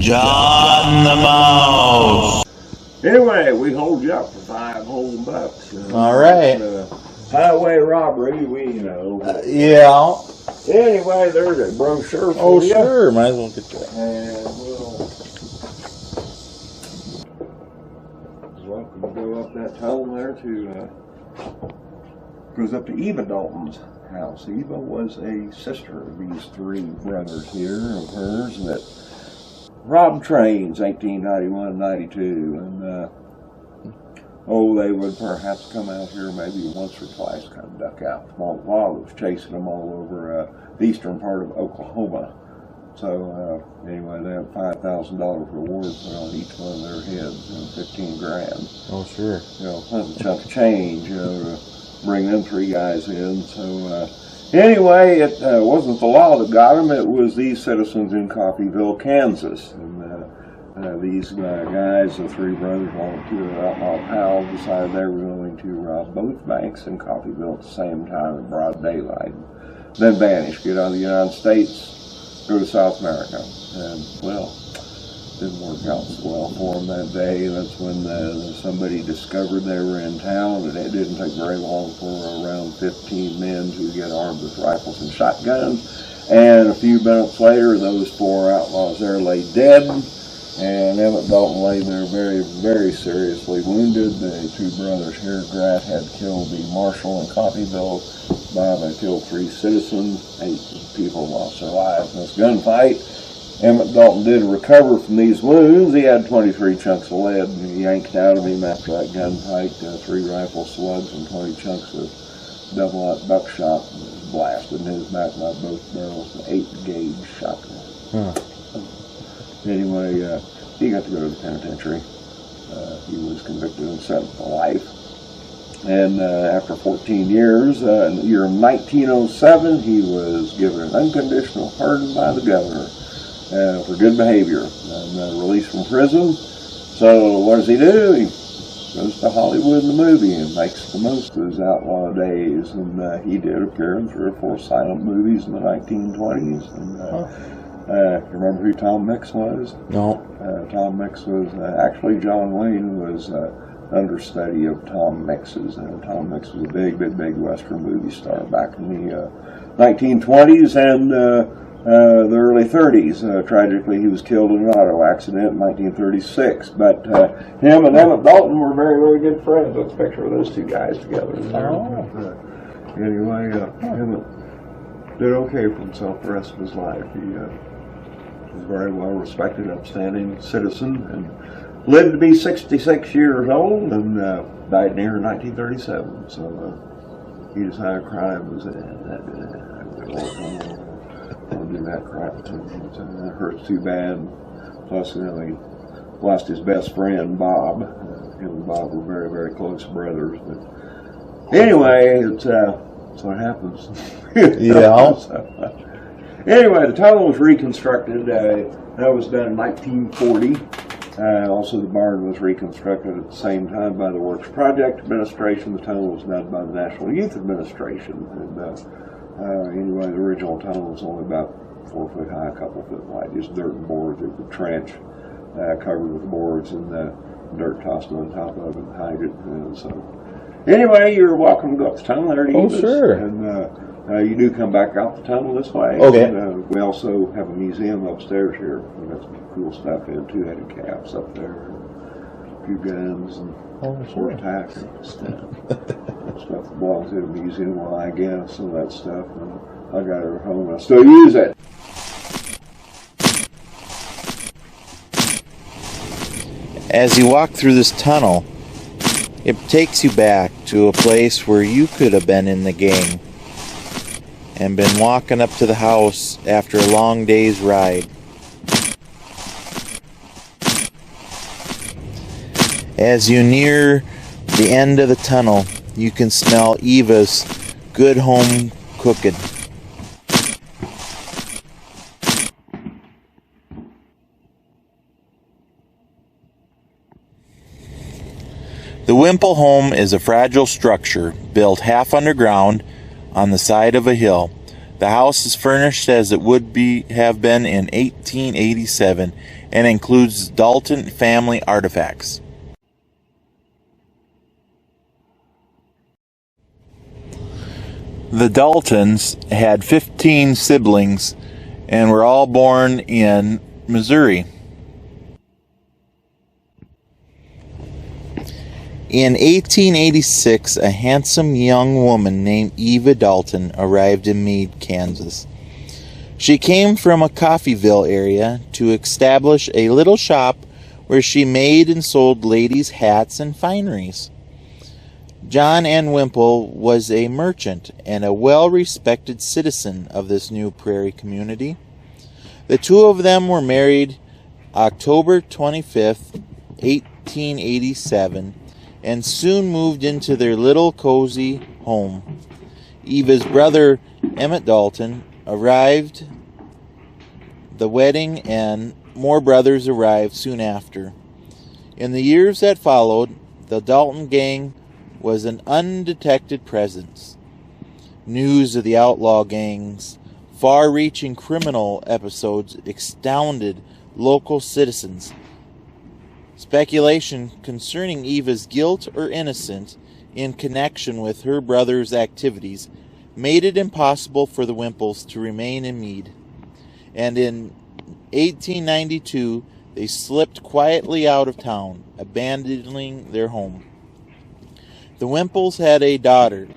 John the Mouse. Anyway, we hold you up for 5 whole bucks. All right. Highway robbery, we know. Yeah. Anyway, there's a brochure for Oh, you. sure. Might as well get that. And we'll welcome to go up that tunnel there to, goes up to Eva Dalton's house. Eva was a sister of these 3 brothers here of hers that robbed trains 1891-92, and they would perhaps come out here maybe once or twice, kind of duck out. While it was chasing them all over the eastern part of Oklahoma. So anyway, they had $5,000 reward put on each one of their heads, 15 grand. Oh, sure. That's a chunk of change, to bring them 3 guys in. So anyway, it wasn't the law that got them, it was these citizens in Coffeyville, Kansas. And these guys, the 3 brothers, along with 2 of their outlaw pals, decided they were going to rob both banks in Coffeyville at the same time in broad daylight. Then vanish, get out of the United States, go to South America. And, well, didn't work out so well for them that day. That's when somebody discovered they were in town, and it didn't take very long for around 15 men to get armed with rifles and shotguns. And a few minutes later, those 4 outlaws there lay dead, and Emmett Dalton lay there very, very seriously wounded. The 2 brothers here, Grant, had killed the marshal in Coffeyville. Bob had killed 3 citizens. 8 people lost their lives in this gunfight. Emmett Dalton did recover from these wounds. He had 23 chunks of lead yanked out of him after that gunfight. 3 rifle slugs and 20 chunks of double-aught buckshot blasted in his back by both barrels. An 8-gauge shotgun. Anyway, he got to go to the penitentiary. He was convicted and sentenced to life. And after 14 years, in the year 1907, he was given an unconditional pardon by the governor for good behavior and released from prison. So what does he do? He goes to Hollywood in the movie and makes the most of his outlaw days. And he did appear in 3 or 4 silent movies in the 1920s. And you remember who Tom Mix was? No. Tom Mix was, actually John Wayne was understudy of Tom Mix's. Tom Mix was a big Western movie star back in the 1920s and the early 30s. Tragically, he was killed in an auto accident in 1936. But him and Emmett Dalton were very, very good friends. Let's picture those 2 guys together. Anyway, Emmett did okay for himself the rest of his life. He was a very well respected, upstanding citizen, and lived to be 66 years old, and died near 1937. So he decided crime was don't do that crap. It hurts too bad. Plus, he lost his best friend, Bob. Him and Bob were very, very close brothers. But anyway, it's what happens. Yeah. Anyway, the tunnel was reconstructed. That was done in 1940. Also, the barn was reconstructed at the same time by the Works Project Administration. The tunnel was done by the National Youth Administration. And anyway, the original tunnel was only about 4 foot high, a couple foot wide, just dirt and boards. It was a trench covered with boards and dirt tossed on top of it and hide it. So anyway, you're welcome to go up the tunnel there to Oh, sure. And you do come back out the tunnel this way. Okay. And, we also have a museum upstairs here. We've got some cool stuff in, 2-headed calves up there, a few guns and sword tack and stuff that belongs in a museum, well, I guess, some of that stuff. I got it at home. I still use it. As you walk through this tunnel, it takes you back to a place where you could have been in the gang and been walking up to the house after a long day's ride. As you near the end of the tunnel, you can smell Eva's good home cooking. The Wimple home is a fragile structure built half underground on the side of a hill. The house is furnished as it would have been in 1887 and includes Dalton family artifacts. The Daltons had 15 siblings and were all born in Missouri. In 1886, a handsome young woman named Eva Dalton arrived in Meade, Kansas. She came from a Coffeyville area to establish a little shop where she made and sold ladies' hats and fineries. John N. Wimple was a merchant and a well-respected citizen of this new prairie community. The two of them were married October 25th, 1887, and soon moved into their little cozy home. Eva's brother, Emmett Dalton, arrived the wedding, and more brothers arrived soon after. In the years that followed, the Dalton Gang was an undetected presence. News of the outlaw gang's far-reaching criminal episodes astounded local citizens. Speculation concerning Eva's guilt or innocence in connection with her brother's activities made it impossible for the Wimples to remain in Meade, and in 1892 they slipped quietly out of town, abandoning their home. The Wimples had a daughter,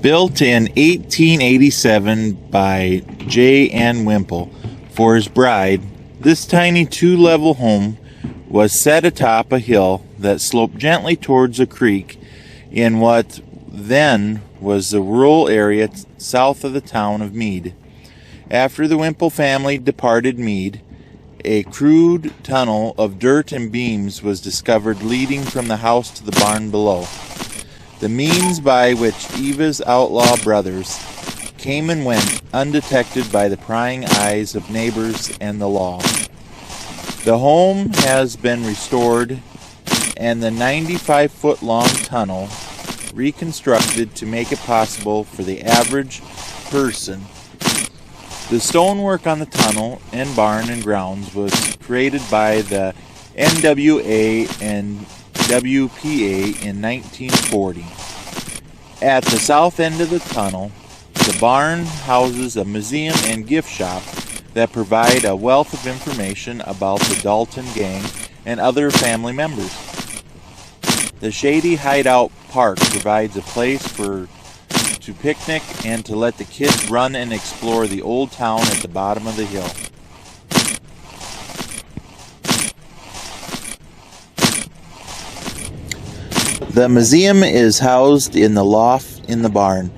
built in 1887 by J. N. Wimple. For his bride, this tiny two-level home was set atop a hill that sloped gently towards a creek in what then was the rural area south of the town of Meade. After the Wimple family departed Meade, a crude tunnel of dirt and beams was discovered leading from the house to the barn below. The means by which Eva's outlaw brothers came and went undetected by the prying eyes of neighbors and the law. The home has been restored and the 95-foot-long tunnel reconstructed to make it possible for the average person. The stonework on the tunnel and barn and grounds was created by the NWA and WPA in 1940. At the south end of the tunnel, the barn houses a museum and gift shop that provide a wealth of information about the Dalton Gang and other family members. The shady Hideout Park provides a place to picnic and to let the kids run and explore the old town at the bottom of the hill. The museum is housed in the loft in the barn,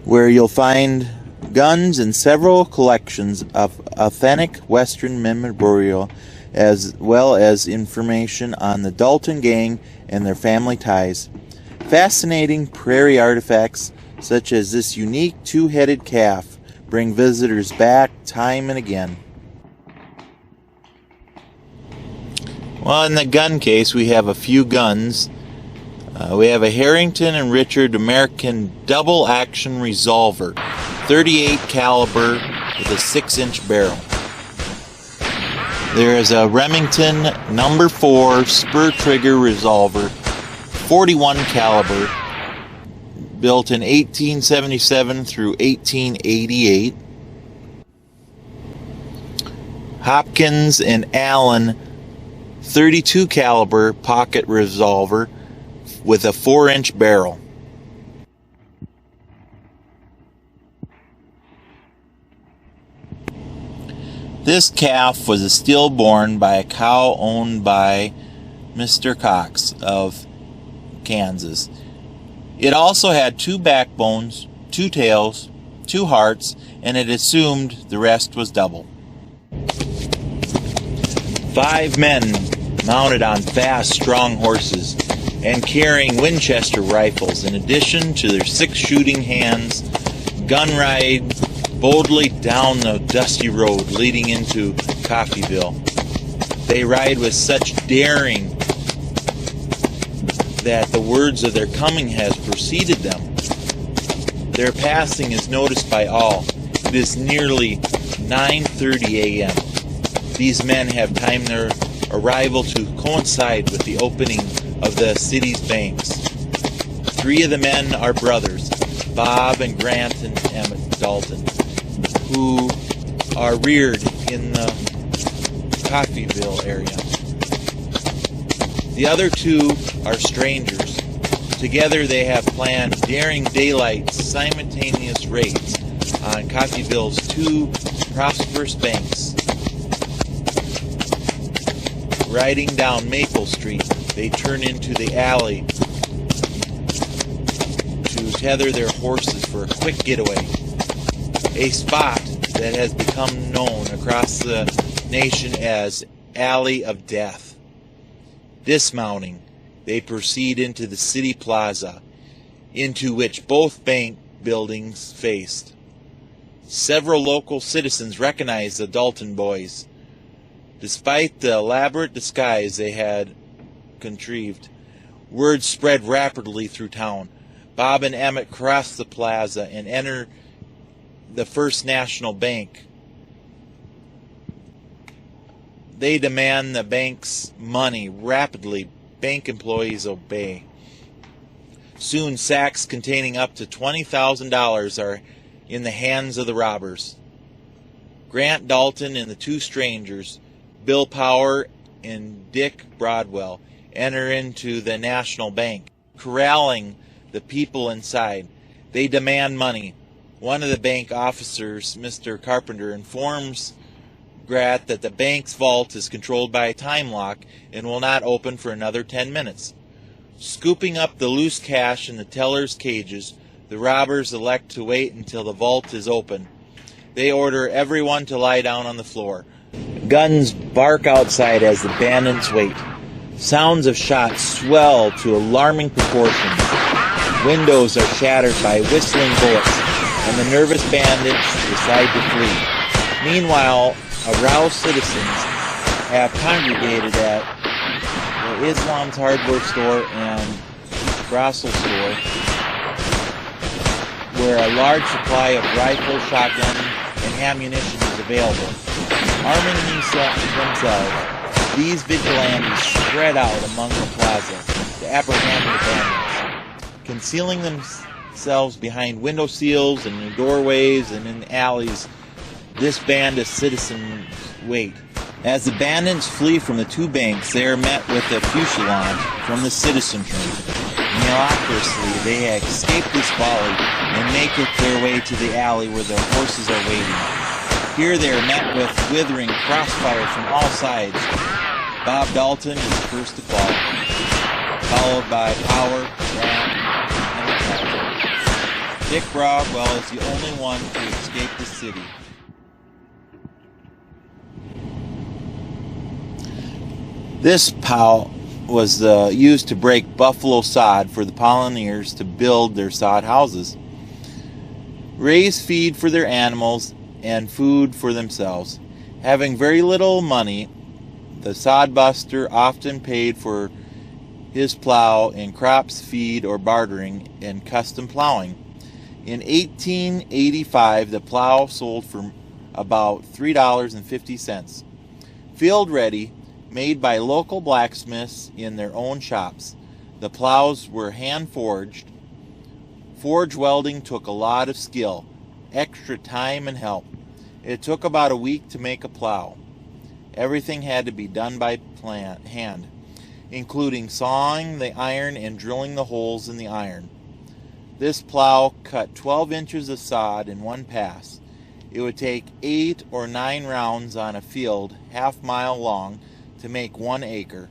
where you'll find guns and several collections of authentic Western memorabilia, as well as information on the Dalton Gang and their family ties. Fascinating prairie artifacts, such as this unique two-headed calf, bring visitors back time and again. Well, in the gun case, we have a few guns. We have a Harrington and Richard American double-action revolver, 38 caliber with a 6-inch barrel. There is a Remington No. 4 spur trigger revolver, 41 caliber, built in 1877 through 1888. Hopkins and Allen 32 caliber pocket revolver with a 4-inch barrel. This calf was a stillborn by a cow owned by Mr. Cox of Kansas. It also had 2 backbones, 2 tails, 2 hearts, and it assumed the rest was double. 5 men mounted on fast, strong horses and carrying Winchester rifles, in addition to their 6 shooting hands, gun ride boldly down the dusty road leading into Coffeyville. They ride with such daring that the words of their coming has preceded them. Their passing is noticed by all. It is nearly 9:30 a.m. These men have timed their arrival to coincide with the opening of the city's banks. 3 of the men are brothers, Bob and Grant and Emmett Dalton, who are reared in the Coffeyville area. The other 2 are strangers. Together they have planned daring daylight simultaneous raids on Coffeyville's 2 prosperous banks. Riding down Maple Street, they turn into the alley to tether their horses for a quick getaway. A spot that has become known across the nation as Alley of Death. Dismounting, they proceed into the city plaza, into which both bank buildings faced. Several local citizens recognized the Dalton boys. Despite the elaborate disguise they had contrived, word spread rapidly through town. Bob and Emmett cross the plaza and enter the First National Bank. They demand the bank's money rapidly. Bank employees obey. Soon sacks containing up to $20,000 are in the hands of the robbers. Grant Dalton and the 2 strangers, Bill Power and Dick Broadwell, enter into the National Bank, corralling the people inside. They demand money. One of the bank officers, Mr. Carpenter, informs Grant that the bank's vault is controlled by a time lock and will not open for another 10 minutes. Scooping up the loose cash in the teller's cages, the robbers elect to wait until the vault is open. They order everyone to lie down on the floor. Guns bark outside as the bandits wait. Sounds of shots swell to alarming proportions. Windows are shattered by whistling bullets, and the nervous bandits decide to flee. Meanwhile, aroused citizens have congregated at the Islam's hardware store and brothel store, where a large supply of rifles, shotguns, and ammunition is available. Arming themselves, these vigilantes spread out among the plaza to apprehend the bandits. Concealing themselves behind window sills and in doorways and in alleys, this band of citizens wait. As the bandits flee from the 2 banks, they are met with a fusillade from the citizenry. Miraculously, they escape this volley and make it their way to the alley where their horses are waiting. Here they are met with withering crossfire from all sides. Bob Dalton is the first to fall, followed by Power, Grant, and Emmett Dalton. Dick Broadwell is the only one to escape the city. This pile was used to break buffalo sod for the pioneers to build their sod houses, raise feed for their animals, and food for themselves. Having very little money, the sodbuster often paid for his plow in crops, feed, or bartering in custom plowing. In 1885, the plow sold for about $3.50. Field ready, made by local blacksmiths in their own shops. The plows were hand forged. Forge welding took a lot of skill, extra time and help. It took about a week to make a plow. Everything had to be done by hand, including sawing the iron and drilling the holes in the iron. This plow cut 12 inches of sod in one pass. It would take 8 or 9 rounds on a field half-mile long to make 1 acre.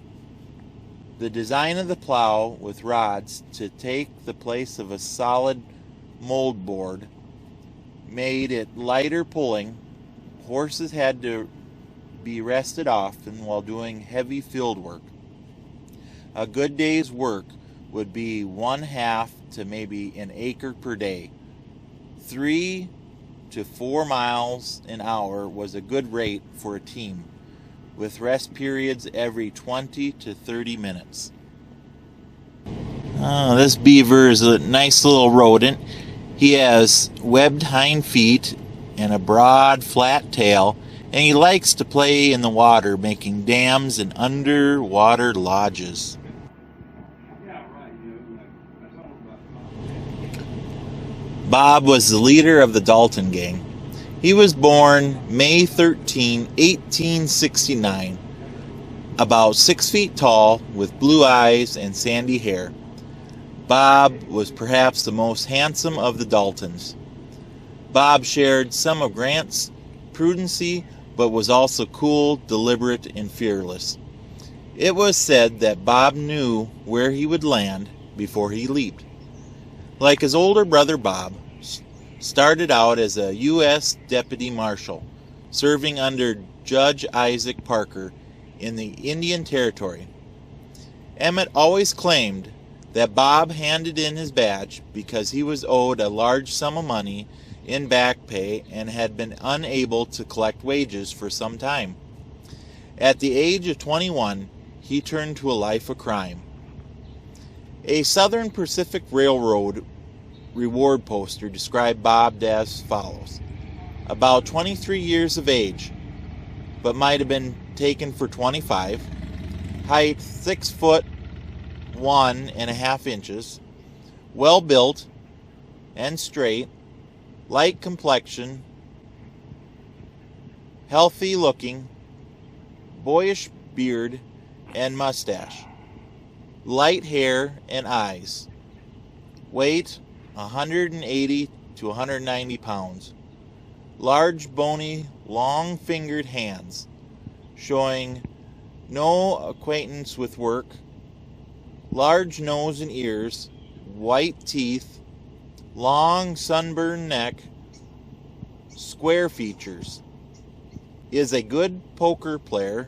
The design of the plow with rods to take the place of a solid mold board made it lighter pulling. Horses had to be rested often while doing heavy field work. A good day's work would be 1/2 to maybe an acre per day. 3 to 4 miles an hour was a good rate for a team, with rest periods every 20 to 30 minutes. Oh, this beaver is a nice little rodent. He has webbed hind feet and a broad, flat tail, and he likes to play in the water, making dams and underwater lodges. Bob was the leader of the Dalton Gang. He was born May 13, 1869, about 6 feet tall, with blue eyes and sandy hair. Bob was perhaps the most handsome of the Daltons. Bob shared some of Grant's prudency, but was also cool, deliberate, and fearless. It was said that Bob knew where he would land before he leaped. Like his older brother Bob, started out as a U.S. Deputy Marshal, serving under Judge Isaac Parker in the Indian Territory. Emmett always claimed that Bob handed in his badge because he was owed a large sum of money in back pay and had been unable to collect wages for some time. At the age of 21, he turned to a life of crime. A Southern Pacific Railroad reward poster described Bob as follows: about 23 years of age, but might have been taken for 25, height 6'1.5" well built and straight, light complexion, healthy looking, boyish beard and mustache, light hair and eyes, weight 180 to 190 pounds, large bony long-fingered hands, showing no acquaintance with work, large nose and ears, white teeth, long sunburned neck, square features, is a good poker player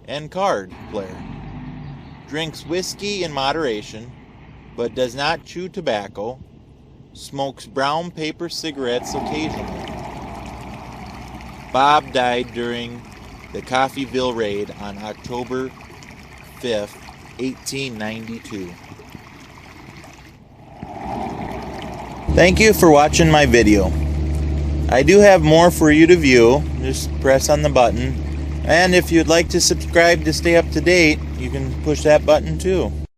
and card player, drinks whiskey in moderation, but does not chew tobacco, smokes brown paper cigarettes occasionally. Bob died during the Coffeyville raid on October 5th, 1892. Thank you for watching my video. I do have more for you to view. Just press on the button. And if you'd like to subscribe to stay up to date, you can push that button too.